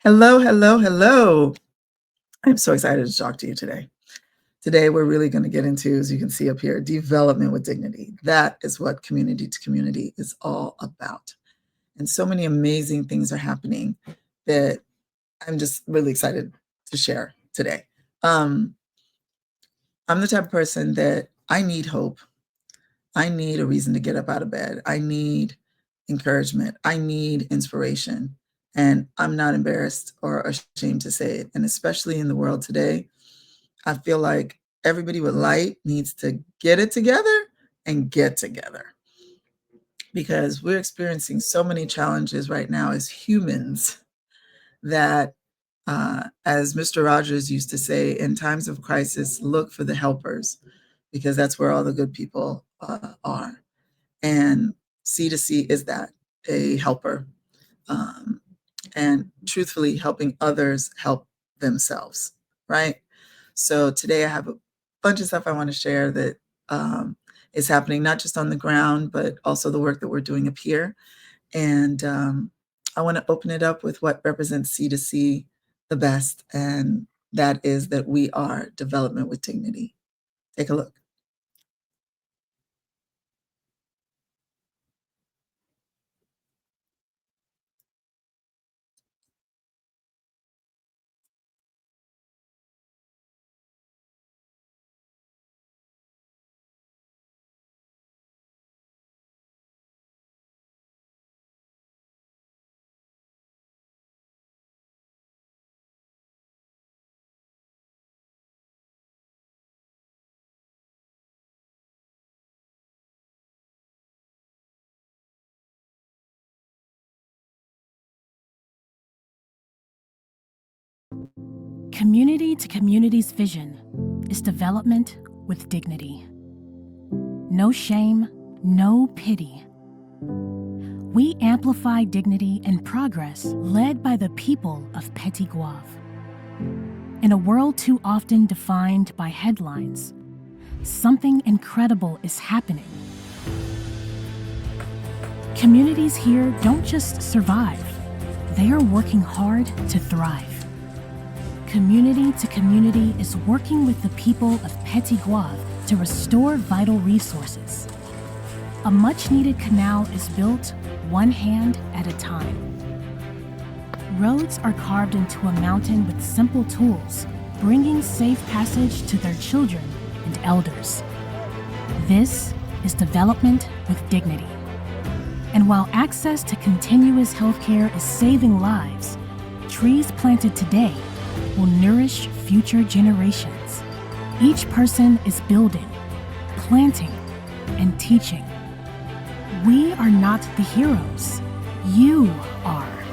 Hello, hello, hello. I'm so excited to talk to you today. Today, we're really going to get into, as you can see up here, development with dignity. That is what community to community is all about. And so many amazing things are happening that I'm just really excited to share today. I'm the type of person that I need hope. I need a reason to get up out of bed. I need encouragement. I need inspiration. And I'm not embarrassed or ashamed to say it. And especially in the world today, I feel like everybody with light needs to get it together and get together because we're experiencing so many challenges right now as humans that, as Mr. Rogers used to say, in times of crisis, look for the helpers because that's where all the good people are. And C2C is that, a helper, and truthfully helping others help themselves, right? So today I have a bunch of stuff I want to share that is happening, not just on the ground, but also the work that we're doing up here. And I want to open it up with what represents C2C the best, and that is that we are development with dignity. Take a look. Community to Community's vision is development with dignity. No shame, no pity. We amplify dignity and progress led by the people of Petit Goâve. In a world too often defined by headlines, something incredible is happening. Communities here don't just survive, they are working hard to thrive. Community to Community is working with the people of Petit Goâve to restore vital resources. A much-needed canal is built one hand at a time. Roads are carved into a mountain with simple tools, bringing safe passage to their children and elders. This is development with dignity. And while access to continuous healthcare is saving lives, trees planted today will nourish future generations. Each person is building, planting, and teaching. We are not the heroes. You are.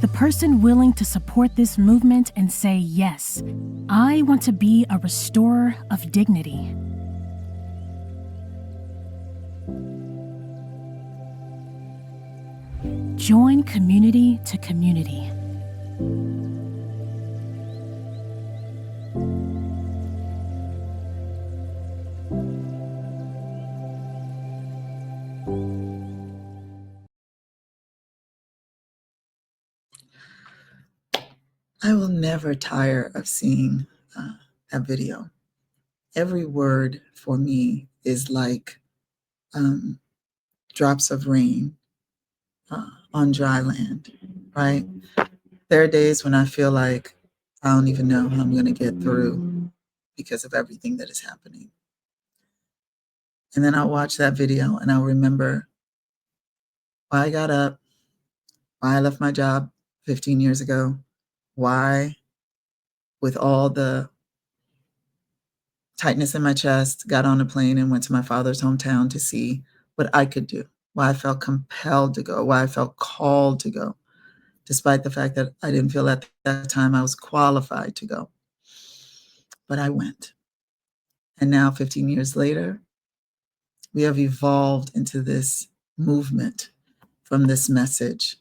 The person willing to support this movement and say, yes, I want to be a restorer of dignity. Join community to community. I will never tire of seeing that video. Every word for me is like drops of rain on dry land, right? There are days when I feel like I don't even know how I'm going to get through because of everything that is happening. And then I'll watch that video and I'll remember why I got up, why I left my job 15 years ago, why, with all the tightness in my chest, got on a plane and went to my father's hometown to see what I could do, why I felt compelled to go, why I felt called to go, despite the fact that I didn't feel at that time I was qualified to go. But I went. And now, 15 years later, we have evolved into this movement from this message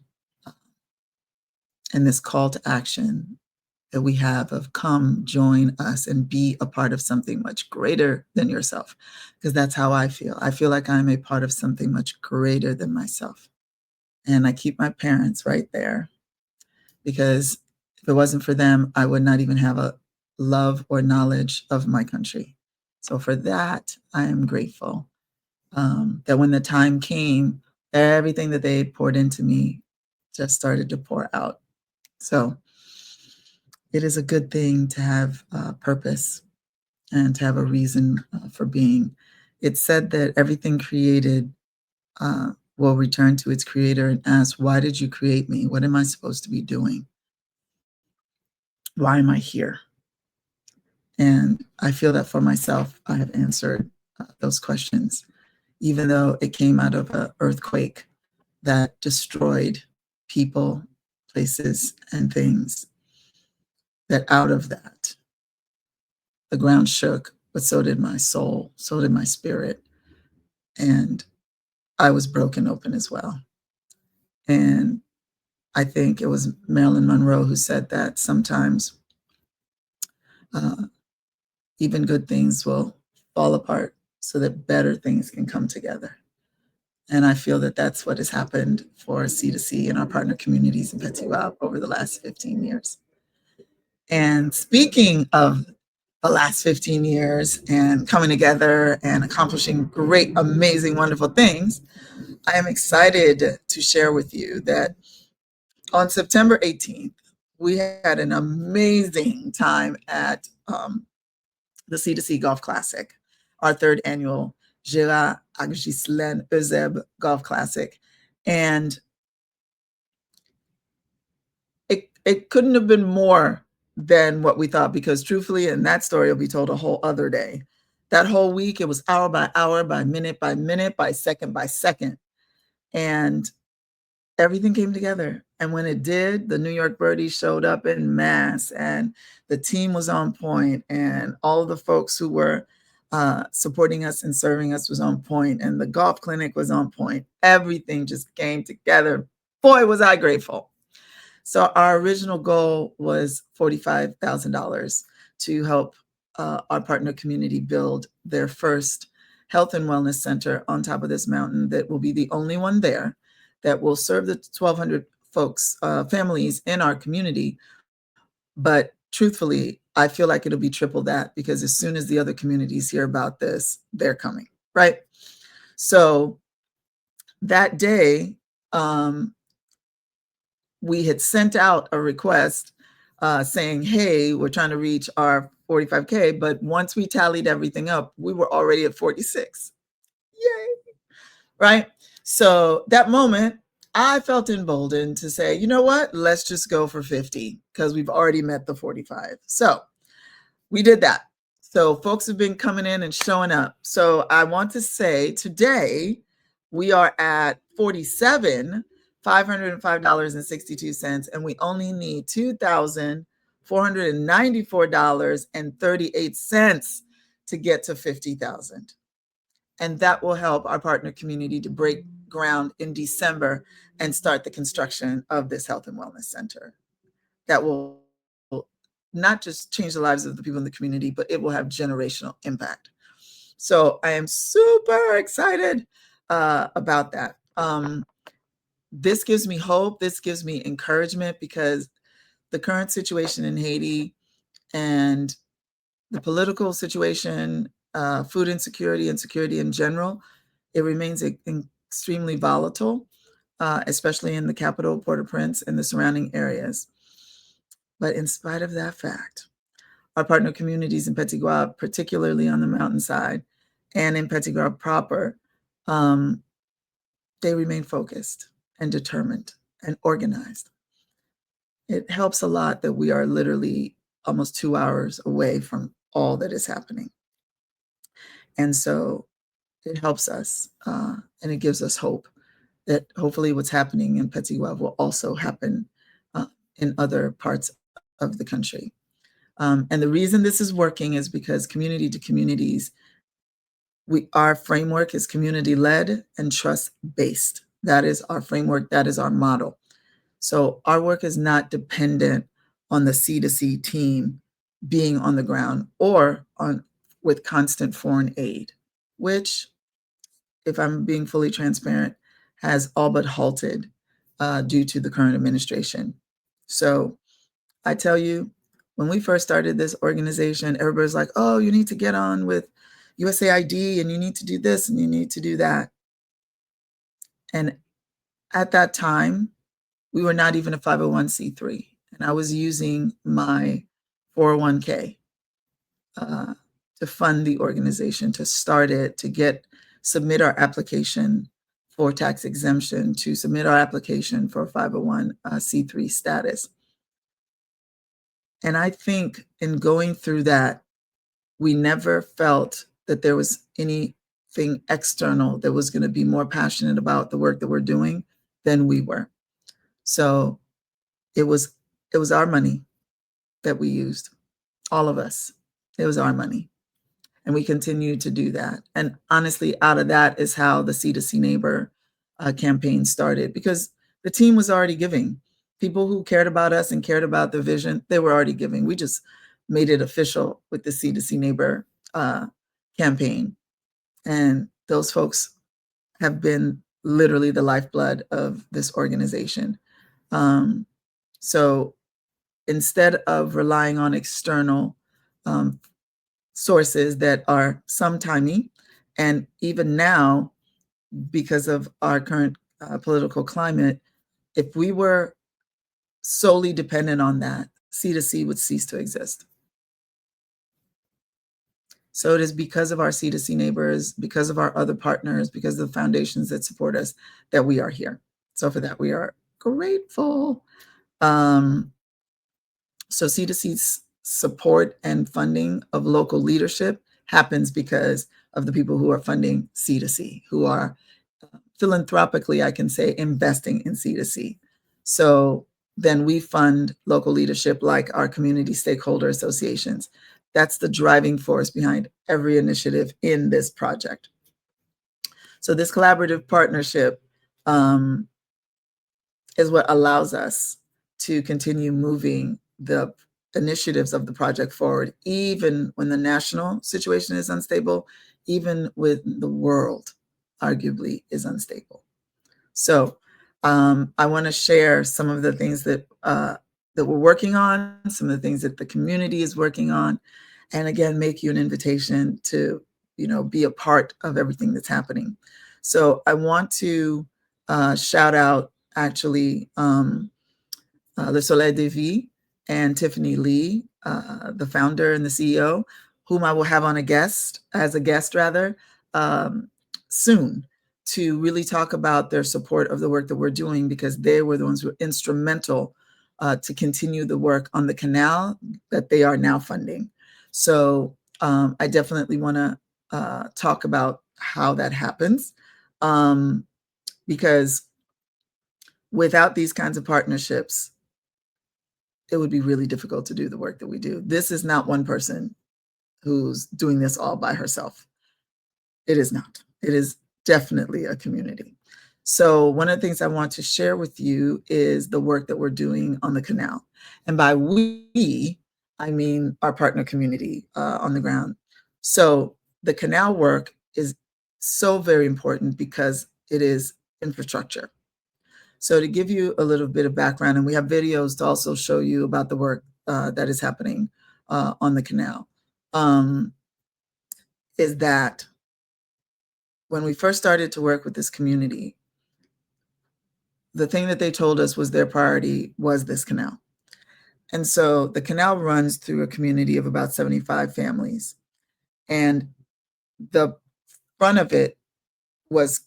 and this call to action that we have of come, join us, and be a part of something much greater than yourself. Because that's how I feel. I feel like I'm a part of something much greater than myself. And I keep my parents right there because if it wasn't for them, I would not even have a love or knowledge of my country. So for that, I am grateful that when the time came, everything that they poured into me just started to pour out. So it is a good thing to have purpose and to have a reason for being. It's said that everything created will return to its creator and ask, why did you create me? What am I supposed to be doing? Why am I here? And I feel that for myself, I have answered those questions, even though it came out of an earthquake that destroyed people, places, and things. That out of that, the ground shook, but so did my soul, so did my spirit. And I was broken open as well. And I think it was Marilyn Monroe who said that sometimes uh, even good things will fall apart so that better things can come together. And I feel that that's what has happened for C2C and our partner communities in Petit Goâve over the last 15 years. And speaking of the last 15 years and coming together and accomplishing great, amazing, wonderful things, I am excited to share with you that on September 18th, we had an amazing time at the C2C Golf Classic, our third annual Gérard ak Giselene Eusebe Golf Classic. And it couldn't have been more than what we thought, because truthfully, and that story will be told a whole other day. That whole week, it was hour by hour, by minute, by second. And everything came together. And when it did, the New York birdies showed up in mass, and the team was on point, and all of the folks who were supporting us and serving us was on point, and the golf clinic was on point. Everything just came together. Boy, was I grateful. So our original goal was $45,000 to help our partner community build their first health and wellness center on top of this mountain that will be the only one there, that will serve the 1,200 folks, families in our community. But truthfully, I feel like it'll be triple that, because as soon as the other communities hear about this, they're coming, right? So that day, we had sent out a request saying, hey, we're trying to reach our 45K. But once we tallied everything up, we were already at 46. Yay. Right? So that moment, I felt emboldened to say, you know what? Let's just go for 50, because we've already met the 45. So we did that. So folks have been coming in and showing up. So I want to say today we are at 47, $505.62, and we only need $2,494.38 to get to 50,000. And that will help our partner community to break ground in December and start the construction of this health and wellness center. That will not just change the lives of the people in the community, but it will have generational impact. So I am super excited about that. This gives me hope. This gives me encouragement, because the current situation in Haiti and the political situation, food insecurity and security in general, it remains extremely volatile, especially in the capital, Port-au-Prince, and the surrounding areas. But in spite of that fact, our partner communities in Petit Goâve, particularly on the mountainside and in Petit Goâve proper, they remain focused and determined and organized. It helps a lot that we are literally almost 2 hours away from all that is happening. And so it helps us, and it gives us hope that hopefully what's happening in Petit Goâve will also happen in other parts of the country. And the reason this is working is because community to communities, our framework is community-led and trust-based. That is our framework. That is our model. So our work is not dependent on the C2C team being on the ground or with constant foreign aid, which, if I'm being fully transparent, has all but halted due to the current administration. So I tell you, when we first started this organization, everybody's like, oh, you need to get on with USAID and you need to do this and you need to do that. And at that time, we were not even a 501c3. And I was using my 401k to fund the organization, to start it, to submit our application for tax exemption, to submit our application for 501c3 status. And I think in going through that, we never felt that there was anything external that was going to be more passionate about the work that we're doing than we were. So it was our money that we used, all of us. It was our money. And we continue to do that. And honestly, out of that is how the C2C Neighbor campaign started, because the team was already giving. People who cared about us and cared about the vision, they were already giving. We just made it official with the C2C Neighbor campaign. And those folks have been literally the lifeblood of this organization. So instead of relying on external sources that are sometimey, and even now, because of our current political climate, if we were solely dependent on that, C2C would cease to exist. So it is because of our C2C neighbors, because of our other partners, because of the foundations that support us, that we are here. So for that, we are grateful. So C2C's support and funding of local leadership happens because of the people who are funding C2C, who are philanthropically, I can say, investing in C2C. So then we fund local leadership like our community stakeholder associations. That's the driving force behind every initiative in this project. So this collaborative partnership is what allows us to continue moving the initiatives of the project forward, even when the national situation is unstable, even when the world arguably is unstable. So I want to share some of the things that we're working on, some of the things that the community is working on, and again, make you an invitation to, be a part of everything that's happening. So I want to shout out actually Le Soleil de Vie and Tiffany Lee, the founder and the CEO, whom I will have on as a guest soon, to really talk about their support of the work that we're doing, because they were the ones who were instrumental to continue the work on the canal that they are now funding. So I definitely want to talk about how that happens, because without these kinds of partnerships, it would be really difficult to do the work that we do. This is not one person who's doing this all by herself. It is not. It is definitely a community. So one of the things I want to share with you is the work that we're doing on the canal. And by we, I mean our partner community on the ground. So the canal work is so very important because it is infrastructure. So to give you a little bit of background, and we have videos to also show you about the work that is happening on the canal, is that when we first started to work with this community, the thing that they told us was their priority was this canal. And so the canal runs through a community of about 75 families. And the front of it was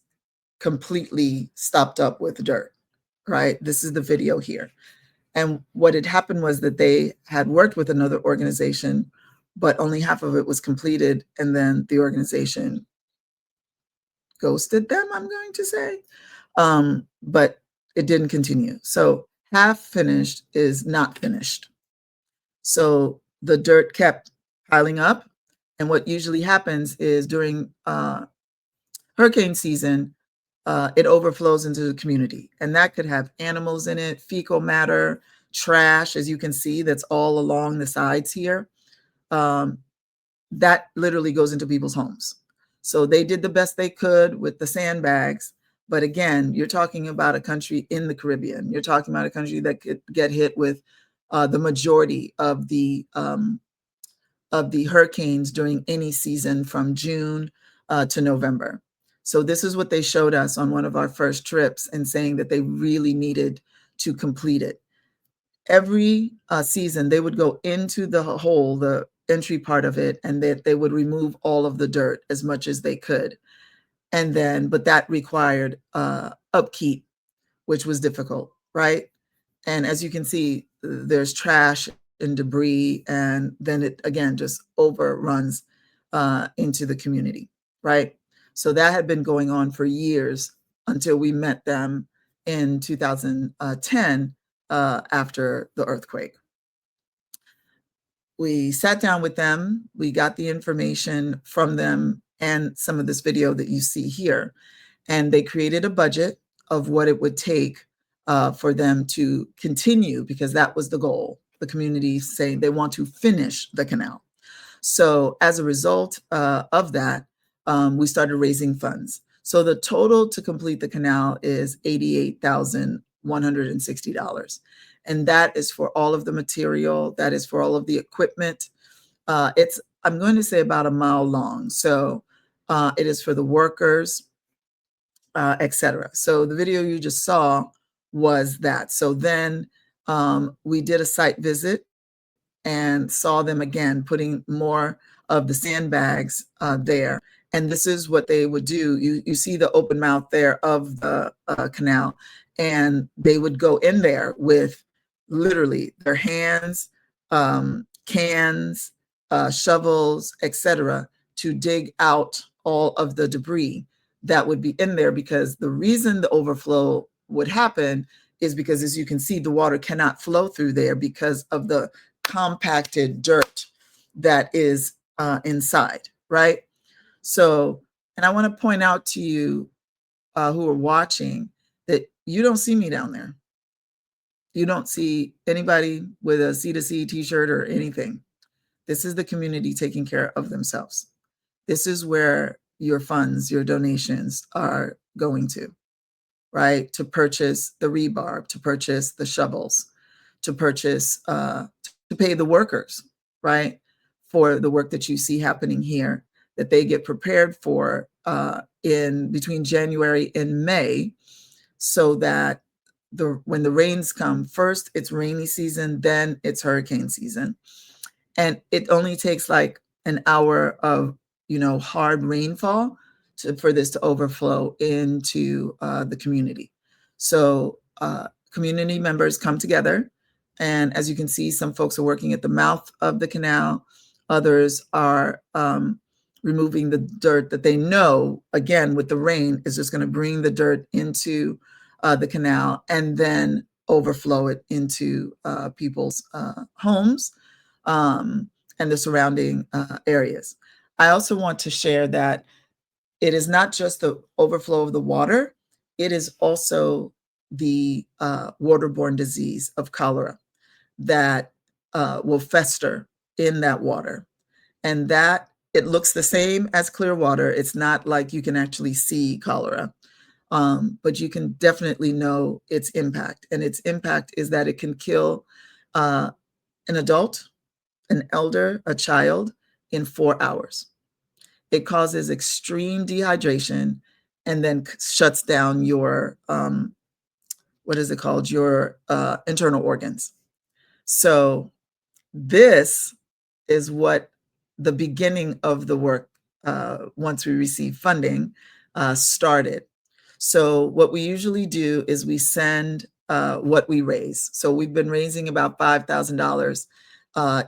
completely stopped up with dirt, right? This is the video here. And what had happened was that they had worked with another organization, but only half of it was completed. And then the organization ghosted them, I'm going to say. But it didn't continue. So half finished is not finished. So the dirt kept piling up. And what usually happens is during hurricane season, it overflows into the community. And that could have animals in it, fecal matter, trash, as you can see, that's all along the sides here. That literally goes into people's homes. So they did the best they could with the sandbags, But again, you're talking about a country in the Caribbean. You're talking about a country that could get hit with the majority of the hurricanes during any season from June to November. So this is what they showed us on one of our first trips, and saying that they really needed to complete it. Every season, they would go into the hole, the entry part of it, and they would remove all of the dirt as much as they could. And then, but that required upkeep, which was difficult, right? And as you can see, there's trash and debris, and then it again just overruns into the community, right? So that had been going on for years until we met them in 2010 after the earthquake. We sat down with them, we got the information from them and some of this video that you see here, and they created a budget of what it would take for them to continue, because that was the goal. The community saying they want to finish the canal. So as a result of that, we started raising funds. So the total to complete the canal is $88,160. And that is for all of the material, that is for all of the equipment. It's, I'm going to say, about a mile long. So it is for the workers, etc. So the video you just saw was that. So then we did a site visit and saw them again putting more of the sandbags there. And this is what they would do. You see the open mouth there of the canal, and they would go in there with literally their hands, cans, shovels, etc., to dig out all of the debris that would be in there. Because the reason the overflow would happen is because, as you can see, the water cannot flow through there because of the compacted dirt that is inside, right? So, and I want to point out to you who are watching that you don't see me down there. You don't see anybody with a C2C t-shirt or anything. This is the community taking care of themselves. This is where your funds, your donations are going to, right? To purchase the rebar, to purchase the shovels, to purchase, to pay the workers, right? For the work that you see happening here, that they get prepared for in between January and May, so that when the rains come, first it's rainy season, then it's hurricane season. And it only takes like an hour of, hard rainfall for this to overflow into the community. So community members come together, and as you can see, some folks are working at the mouth of the canal. Others are removing the dirt that they know, again, with the rain, is just going to bring the dirt into the canal and then overflow it into people's homes and the surrounding areas. I also want to share that it is not just the overflow of the water, it is also the waterborne disease of cholera that will fester in that water. And that, it looks the same as clear water. It's not like you can actually see cholera, but you can definitely know its impact. And its impact is that it can kill an adult, an elder, a child in 4 hours. It causes extreme dehydration and then shuts down your, what is it called? Your internal organs. So this is what the beginning of the work, once we receive funding, started. So what we usually do is we send what we raise. So we've been raising about $5,000.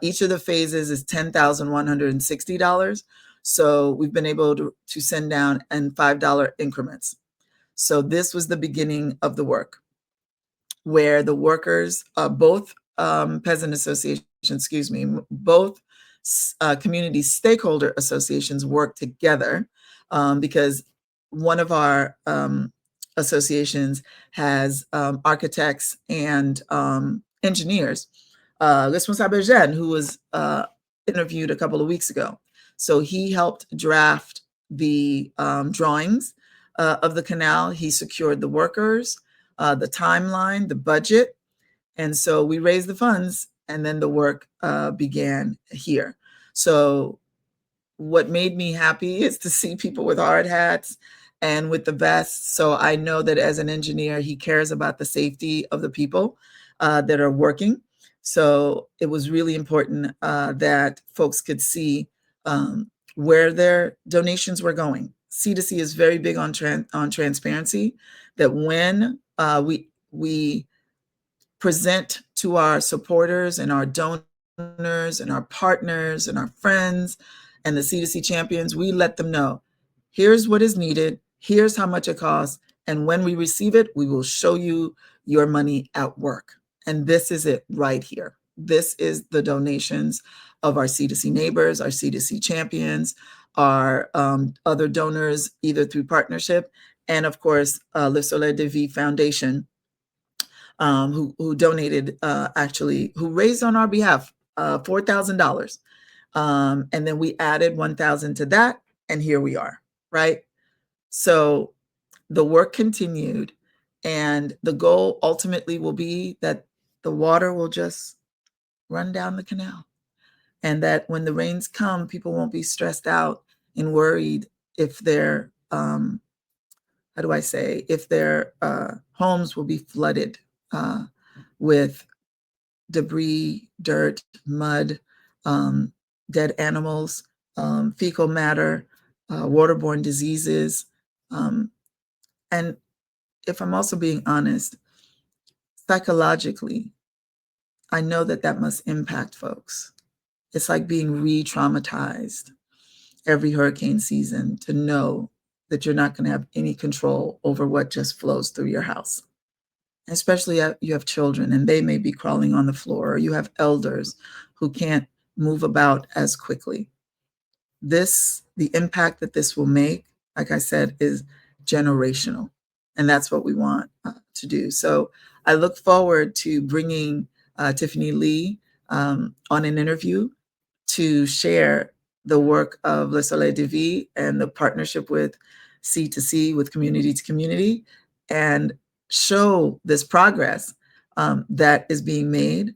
Each of the phases is $10,160. So we've been able to send down in $5 increments. So this was the beginning of the work, where the workers, both peasant associations, both community stakeholder associations work together, because one of our associations has architects and engineers. Responsable Jean, who was interviewed a couple of weeks ago. So he helped draft the drawings of the canal. He secured the workers, the timeline, the budget. And so we raised the funds, and then the work began here. So what made me happy is to see people with hard hats and with the vests. So I know that as an engineer, he cares about the safety of the people that are working. So it was really important that folks could see where their donations were going. C2C is very big on transparency. That when we present to our supporters and our donors and our partners and our friends and the C2C champions, we let them know, here's what is needed, here's how much it costs, and when we receive it, we will show you your money at work. And this is it right here. This is the donations of our C2C neighbors, our C2C champions, our other donors, either through partnership, and of course, Le Soleil de Vie Foundation, who donated, who raised on our behalf $4,000. And then we added 1,000 to that, and here we are, right? So the work continued, and the goal ultimately will be that the water will just run down the canal, and that when the rains come, people won't be stressed out and worried if their, if their homes will be flooded with debris, dirt, mud, dead animals, fecal matter, waterborne diseases. And if I'm also being honest, psychologically, I know that that must impact folks. It's like being re-traumatized every hurricane season to know that you're not going to have any control over what just flows through your house. Especially you have children and they may be crawling on the floor, or you have elders who can't move about as quickly. The impact that this will make, like I said, is generational. And that's what we want to do. So I look forward to bringing Tiffany Lee on an interview to share the work of Le Soleil de Vie and the partnership with C2C, with community to community, and show this progress that is being made.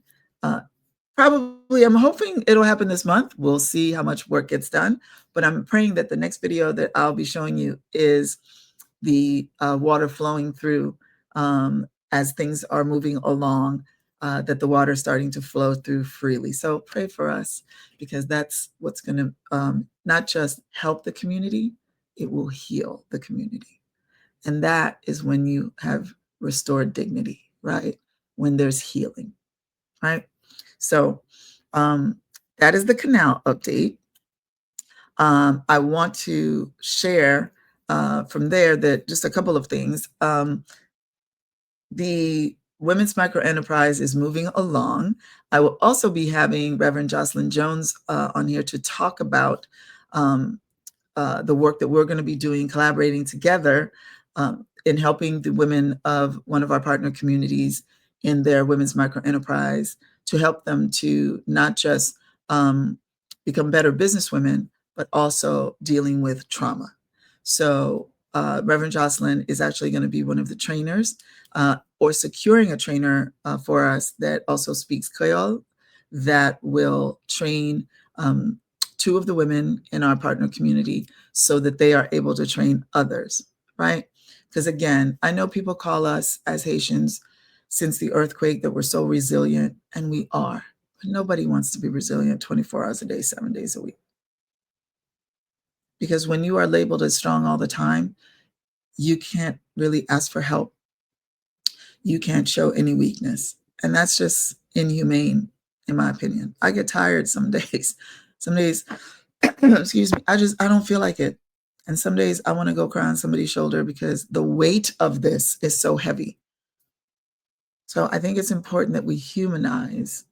Probably, I'm hoping it'll happen this month. We'll see how much work gets done, but I'm praying that the next video that I'll be showing you is the water flowing through as things are moving along, that the water is starting to flow through freely. So pray for us, because that's what's going to not just help the community, it will heal the community. And that is when you have restored dignity, right? When there's healing, right? So that is the canal update. I want to share from there that just a couple of things. The Women's Micro Enterprise is moving along. I will also be having Reverend Giselene Jones on here to talk about the work that we're going to be doing, collaborating together in helping the women of one of our partner communities in their Women's Micro Enterprise, to help them to not just become better businesswomen, but also dealing with trauma. So Reverend Giselene is actually going to be one of the trainers, or securing a trainer for us that also speaks Creole, that will train two of the women in our partner community so that they are able to train others, right? Because again, I know people call us as Haitians since the earthquake that we're so resilient, and we are. But nobody wants to be resilient 24 hours a day, 7 days a week. Because when you are labeled as strong all the time, you can't really ask for help. You can't show any weakness. And that's just inhumane, in my opinion. I get tired some days. Some days, excuse me, I don't feel like it. And some days I want to go cry on somebody's shoulder because the weight of this is so heavy. So I think it's important that we humanize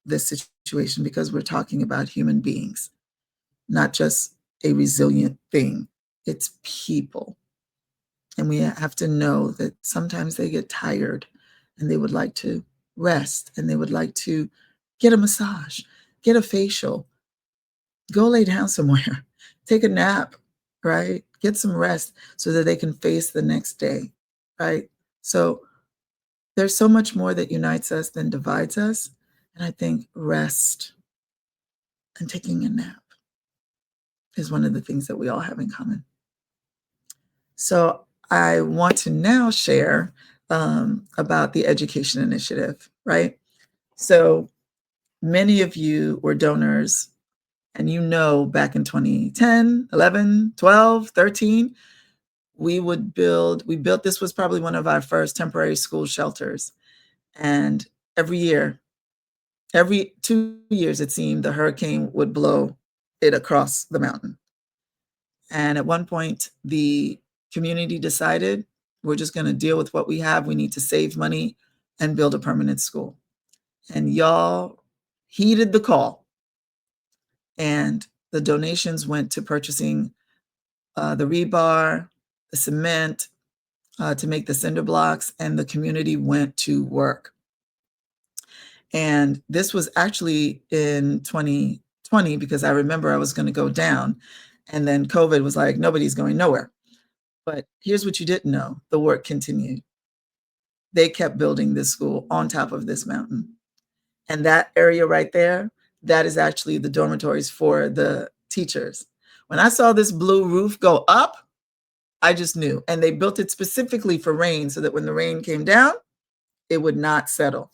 this situation, because we're talking about human beings, not just a resilient thing. It's people. And we have to know that sometimes they get tired and they would like to rest, and they would like to get a massage, get a facial, go lay down somewhere, take a nap, right? get some rest so that they can face the next day, right? So there's so much more that unites us than divides us. And I think rest and taking a nap is one of the things that we all have in common. So I want to now share about the education initiative, right? So many of you were donors, and you know back in 2010, 11, 12, 13, we built, this was probably one of our first temporary school shelters. And every 2 years, it seemed, the hurricane would blow it across the mountain. And at one point, the community decided we're just going to deal with what we have. We need to save money and build a permanent school. And y'all heeded the call. And the donations went to purchasing the rebar, the cement, to make the cinder blocks, and the community went to work. And this was actually in 2020, because I remember I was going to go down, and then COVID was like, nobody's going nowhere. But here's what you didn't know: the work continued. They kept building this school on top of this mountain. And that area right there, that is actually the dormitories for the teachers. When I saw this blue roof go up, I just knew. And they built it specifically for rain so that when the rain came down, it would not settle.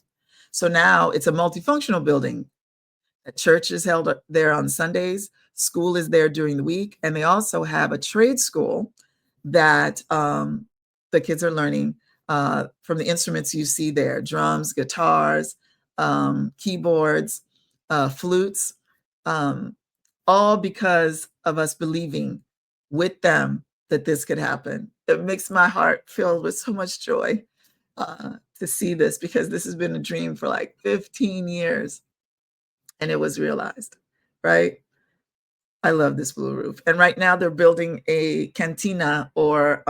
So now it's a multifunctional building. A church is held there on Sundays. School is there during the week. And they also have a trade school that the kids are learning from the instruments you see there: drums, guitars, keyboards, flutes, all because of us believing with them that this could happen. It makes my heart fill with so much joy to see this, because this has been a dream for like 15 years and it was realized, right? I love this blue roof. And right now they're building a cantina, or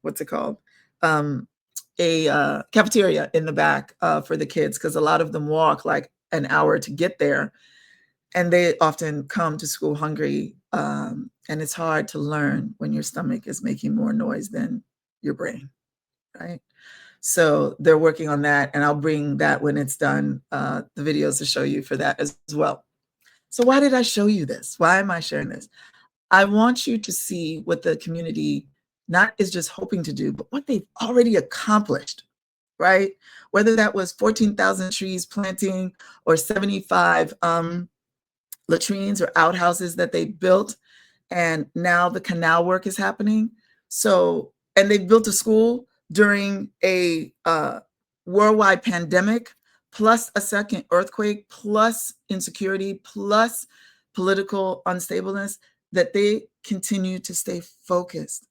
what's it called? A cafeteria in the back for the kids, because a lot of them walk like an hour to get there. And they often come to school hungry. And it's hard to learn when your stomach is making more noise than your brain, right? So they're working on that. And I'll bring that when it's done, the videos to show you for that as well. So why did I show you this? Why am I sharing this? I want you to see what the community not is just hoping to do, but what they've already accomplished, right? Whether that was 14,000 trees planting or 75 latrines or outhouses that they built, and now the canal work is happening. So, and they built a school during a worldwide pandemic, plus a second earthquake, plus insecurity, plus political unstableness, that they continue to stay focused.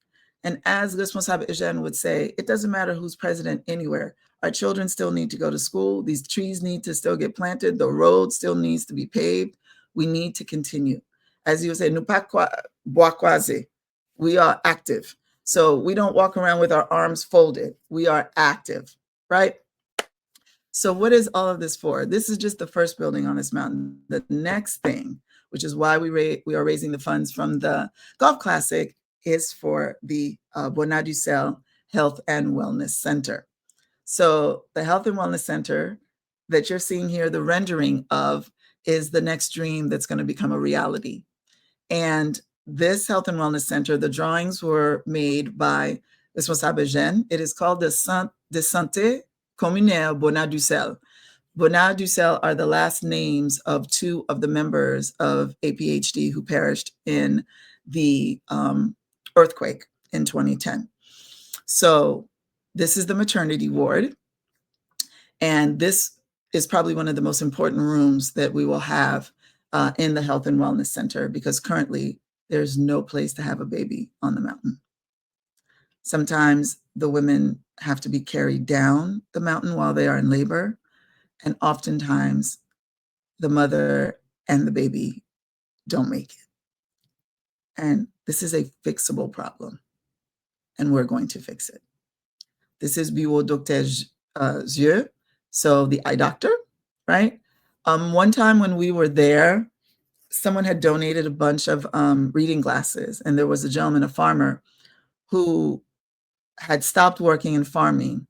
And as Responsable Eugène would say, it doesn't matter who's president anywhere. Our children still need to go to school. These trees need to still get planted. The road still needs to be paved. We need to continue. As you say, nous pas bois croisés. We are active. So we don't walk around with our arms folded. We are active, right? So what is all of this for? This is just the first building on this mountain. The next thing, which is why we are raising the funds from the Golf Classic, is for the Bonnat du Sel Health and Wellness Center. So the Health and Wellness Center that you're seeing here, the rendering of, is the next dream that's going to become a reality. And this Health and Wellness Center, the drawings were made by Responsable Eugène. It is called the Santé Communautaire Bonnat du Sel. Bonnat du Sel are the last names of two of the members of APHD who perished in the earthquake in 2010. So this is the maternity ward. And this is probably one of the most important rooms that we will have in the Health and Wellness Center, because currently there's no place to have a baby on the mountain. Sometimes the women have to be carried down the mountain while they are in labor. And oftentimes the mother and the baby don't make it. And this is a fixable problem, and we're going to fix it. This is Bureau Docteur Yeux, so the eye doctor, right? One time when we were there, someone had donated a bunch of reading glasses, and there was a gentleman, a farmer, who had stopped working in farming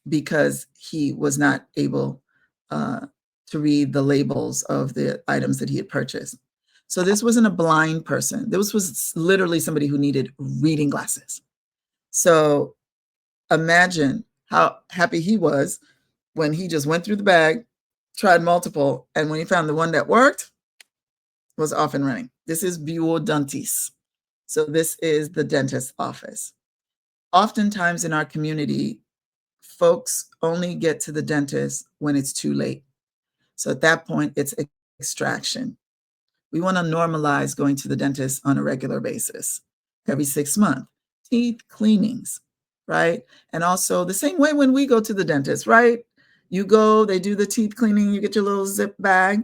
because he was not able to read the labels of the items that he had purchased. So this wasn't a blind person. This was literally somebody who needed reading glasses. So imagine how happy he was when he just went through the bag, tried multiple, and when he found the one that worked, was off and running. This is bureau dentiste. So this is the dentist's office. Oftentimes in our community, folks only get to the dentist when it's too late. So at that point, it's extraction. We want to normalize going to the dentist on a regular basis, every 6 months. Teeth cleanings, right? And also the same way when we go to the dentist, right? You go, they do the teeth cleaning, you get your little zip bag.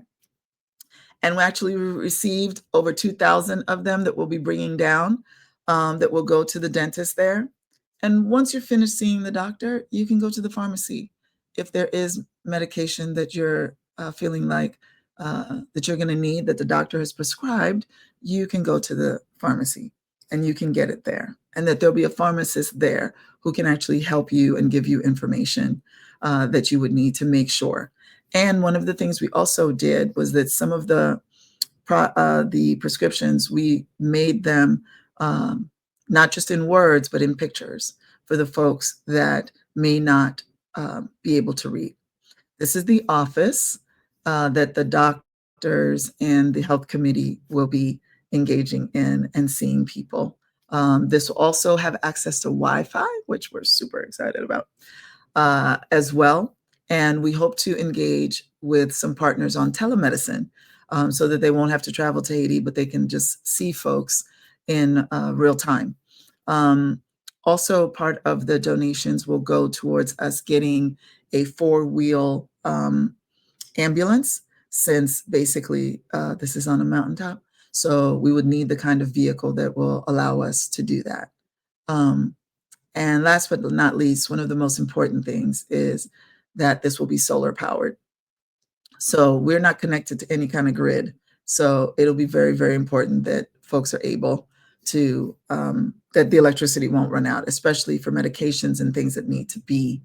And we actually received over 2,000 of them that we'll be bringing down, that will go to the dentist there. And once you're finished seeing the doctor, you can go to the pharmacy. If there is medication that you're feeling like that you're going to need, that the doctor has prescribed, you can go to the pharmacy and you can get it there. And that there'll be a pharmacist there who can actually help you and give you information that you would need to make sure. And one of the things we also did was that some of the prescriptions, we made them not just in words, but in pictures for the folks that may not be able to read. This is the office that the doctors and the health committee will be engaging in and seeing people. This will also have access to Wi-Fi, which we're super excited about as well. And we hope to engage with some partners on telemedicine so that they won't have to travel to Haiti, but they can just see folks in real time. Also, part of the donations will go towards us getting a 4-wheel ambulance, since basically this is on a mountaintop. So we would need the kind of vehicle that will allow us to do that. And last but not least, one of the most important things is that this will be solar powered. So we're not connected to any kind of grid. So it'll be very, very important that folks are able to, that the electricity won't run out, especially for medications and things that need to be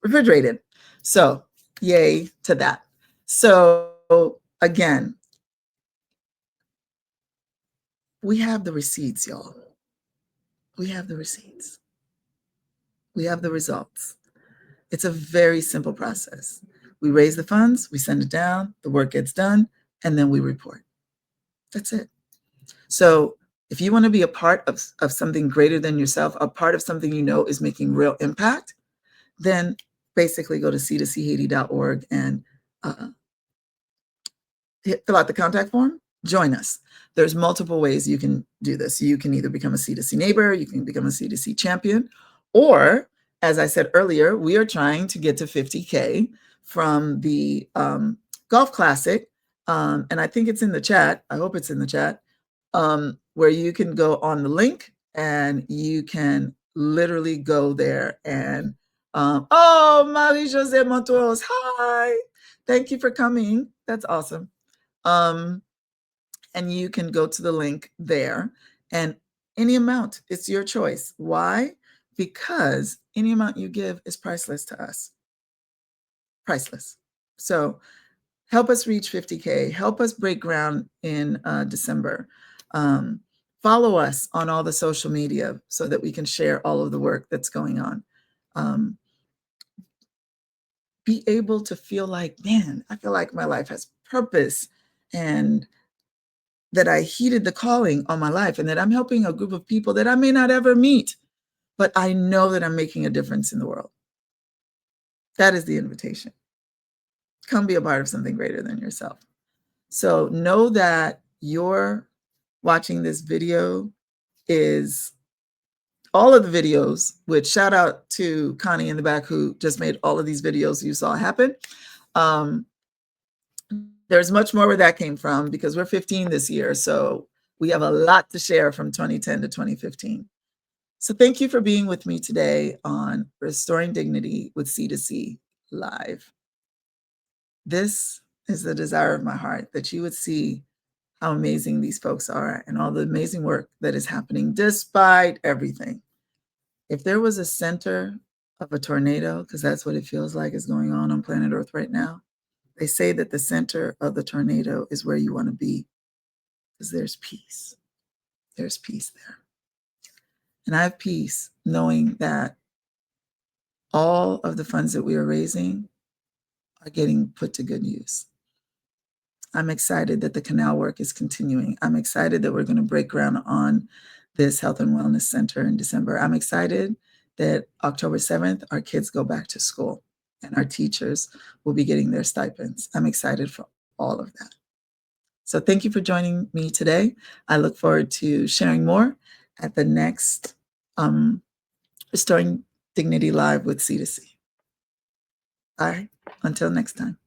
refrigerated. So yay to that. So again, we have the receipts, y'all. We have the receipts. We have the results. It's a very simple process. We raise the funds, we send it down, the work gets done, and then we report. That's it. So if you want to be a part of something greater than yourself, a part of something you know is making real impact, then basically go to c2chaiti.org and fill out the contact form, join us. There's multiple ways you can do this. You can either become a C2C neighbor, you can become a C2C champion, or as I said earlier, we are trying to get to 50K from the Golf Classic. And I think it's in the chat. I hope it's in the chat, where you can go on the link and you can literally go there and, oh, Marie-José Montoros, hi. Thank you for coming. That's awesome. And you can go to the link there, and any amount, it's your choice. Why? Because any amount you give is priceless to us. Priceless. So help us reach 50K. Help us break ground in December. Follow us on all the social media so that we can share all of the work that's going on. Be able to feel like, man, I feel like my life has purpose, and that I heeded the calling on my life, and that I'm helping a group of people that I may not ever meet, but I know that I'm making a difference in the world. That is the invitation. Come be a part of something greater than yourself. So know that you're watching this video is all of the videos, which shout out to Connie in the back who just made all of these videos you saw happen. There's much more where that came from, because we're 15 this year. So we have a lot to share from 2010 to 2015. So thank you for being with me today on Restoring Dignity with C2C Live. This is the desire of my heart, that you would see how amazing these folks are and all the amazing work that is happening despite everything. If there was a center of a tornado, because that's what it feels like is going on planet Earth right now, they say that the center of the tornado is where you want to be, because there's peace. There's peace there. And I have peace knowing that all of the funds that we are raising are getting put to good use. I'm excited that the Canal work is continuing. I'm excited that we're going to break ground on this Health and Wellness Center in December. I'm excited that October 7th, our kids go back to school and our teachers will be getting their stipends. I'm excited for all of that. So thank you for joining me today. I look forward to sharing more at the next Restoring Dignity Live with C2C. Bye. Until next time.